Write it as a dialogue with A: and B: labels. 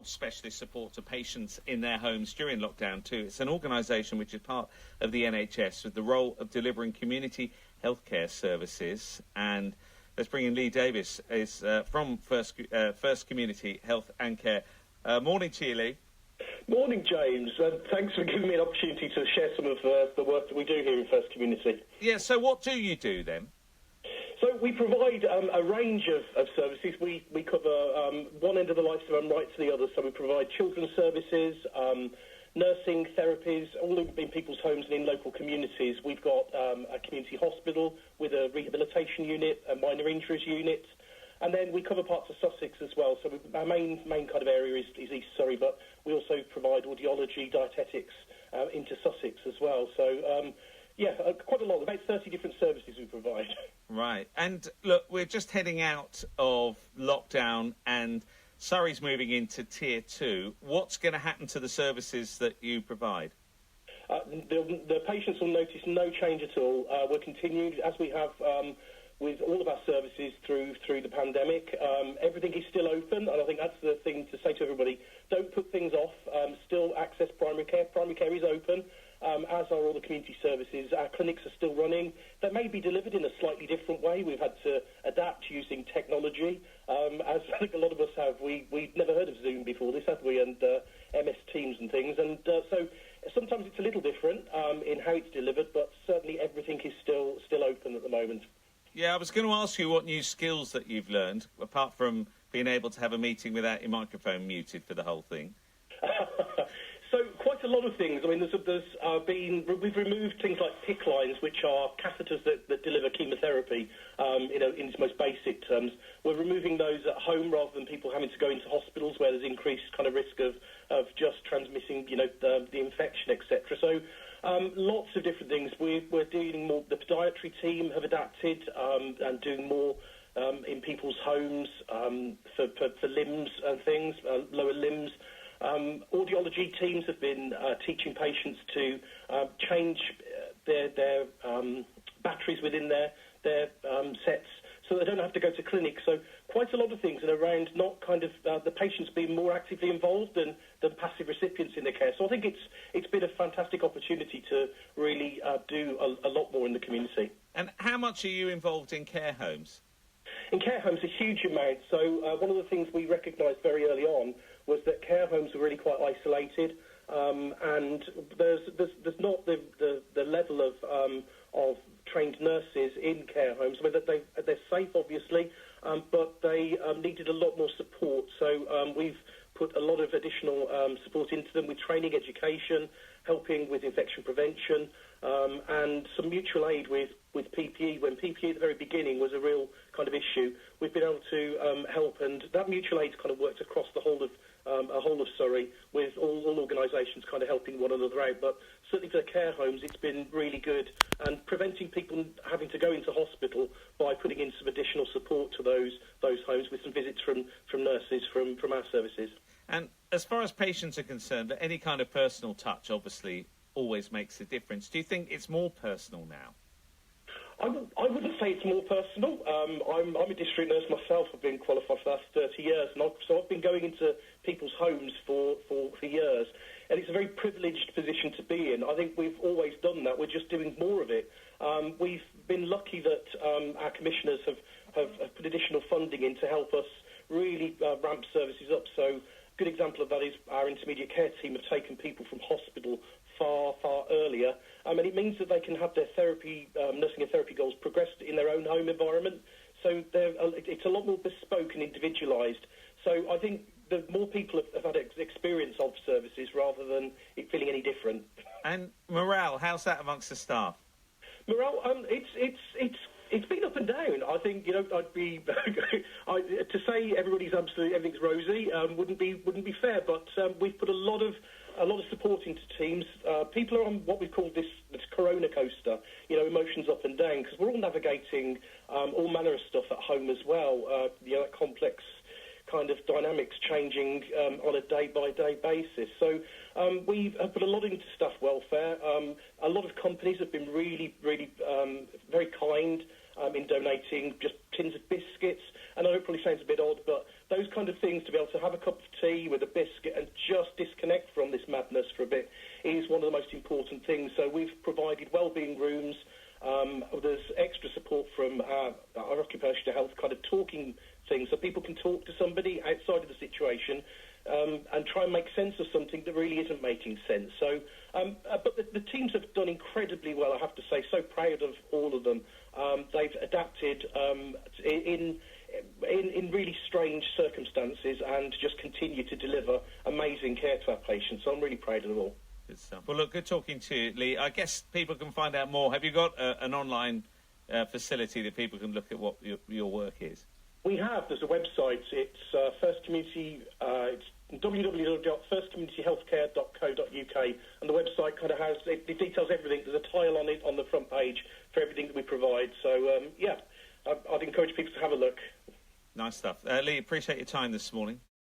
A: specialist support to patients in their homes during lockdown too. It's an organisation which is part of the NHS with the role of delivering community healthcare services. And let's bring in Lee Davies, is from First Community Health and Care. Morning to you, Lee.
B: Morning, James. Thanks for giving me an opportunity to share some of the work that we do here in First Community.
A: Yeah, so what do you do then?
B: So we provide a range of services. We cover one end of the lifespan right to the other. So we provide children's services, nursing, therapies, all in people's homes and in local communities. We've got a community hospital with a rehabilitation unit, a minor injuries unit, and then we cover parts of Sussex as well. So our main kind of area is East Surrey, but we also provide audiology, dietetics into Sussex as well. So quite a lot, about 30 different services we provide.
A: Right. And look, we're just heading out of lockdown and Surrey's moving into Tier 2. What's going to happen to the services that you provide?
B: The patients will notice no change at all. We're continued, as we have with all of our services through the pandemic. Everything is still open, and I think that's the thing to say to everybody. Don't put things off. Still access primary care. Primary care is open. As are all the community services. Our clinics are still running. They may be delivered in a slightly different way. We've had to adapt using technology, as I think a lot of us have. We've never heard of Zoom before this, have we, and MS Teams and things. And so sometimes it's a little different in how it's delivered, but certainly everything is still open at the moment.
A: Yeah, I was going to ask you what new skills that you've learned, apart from being able to have a meeting without your microphone muted for the whole thing.
B: So quite a lot of things. I mean, we've removed things like PICC lines, which are catheters that deliver chemotherapy, in its most basic terms. We're removing those at home rather than people having to go into hospitals where there's increased kind of risk of just transmitting, the infection, etc. So lots of different things. We're doing more. The podiatry team have adapted and doing more in people's homes for limbs and things, lower limbs. Audiology teams have been teaching patients to change their batteries within their sets so they don't have to go to clinics. So quite a lot of things and around not kind of the patients being more actively involved than passive recipients in their care. So I think it's been a fantastic opportunity to really do a lot more in the community.
A: And how much are you involved in care homes?
B: In care homes, a huge amount. So one of the things we recognised very early on was that care homes were really quite isolated, and there's not the level of trained nurses in care homes. I mean, that they're safe, obviously, but they needed a lot more support. So we've put a lot of additional support into them with training, education, helping with infection prevention, and some mutual aid with PPE. When PPE at the very beginning was a real kind of issue, we've been able to help, and that mutual aid kind of worked across the whole of Surrey, with all organisations kind of helping one another out. But certainly for the care homes, it's been really good, and preventing people having to go into hospital by putting in some additional support to those homes with some visits from nurses from our services.
A: And as far as patients are concerned, any kind of personal touch obviously always makes a difference. Do you think it's more personal now?
B: I wouldn't say it's more personal. I'm a district nurse myself. I've been qualified for the last 30 years, and so I've been going into people's homes for years, and it's a very privileged position to be in. I think we've always done that. We're just doing more of it. We've been lucky that our commissioners have put additional funding in to help us really ramp services up. So a good example of that is our intermediate care team have taken people from hospital far earlier, and it means that they can have their therapy, nursing and therapy goals progressed in their own home environment. So it's a lot more bespoke and individualised. So I think the more people have had experience of services rather than it feeling any different.
A: And morale, how's that amongst the staff?
B: Morale, it's been up and down. I think I'd be to say everything's rosy wouldn't be fair. But we've put a lot of support into teams. People are on what we call this corona coaster. Emotions up and down, because we're all navigating all manner of stuff at home as well. That complex kind of dynamics changing on a day-by-day basis. So we have put a lot into staff welfare. A lot of companies have been really, really very kind in donating just tins of biscuits. And I know it probably sounds a bit odd, but those kind of things, to be able to have a cup of tea with a biscuit and just disconnect from this madness for a bit, is one of the most important things. So we've provided wellbeing rooms. There's extra support from our occupational health kind of talking things, so people can talk to somebody outside of the situation and try and make sense of something that really isn't making sense. So, but the teams have done incredibly well, I have to say. So proud of all of them. They've adapted in really strange circumstances and just continue to deliver amazing care to our patients. So I'm really proud of them all.
A: Good stuff. Well, look, good talking to you, Lee. I guess people can find out more. Have you got an online facility that people can look at what your work is?
B: We have. There's a website. It's First Community. It's www.firstcommunityhealthcare.co.uk, and the website kind of has it details everything. There's a tile on it on the front page for everything that we provide. So yeah, I'd encourage people to have a look.
A: Nice stuff, Lee. Appreciate your time this morning.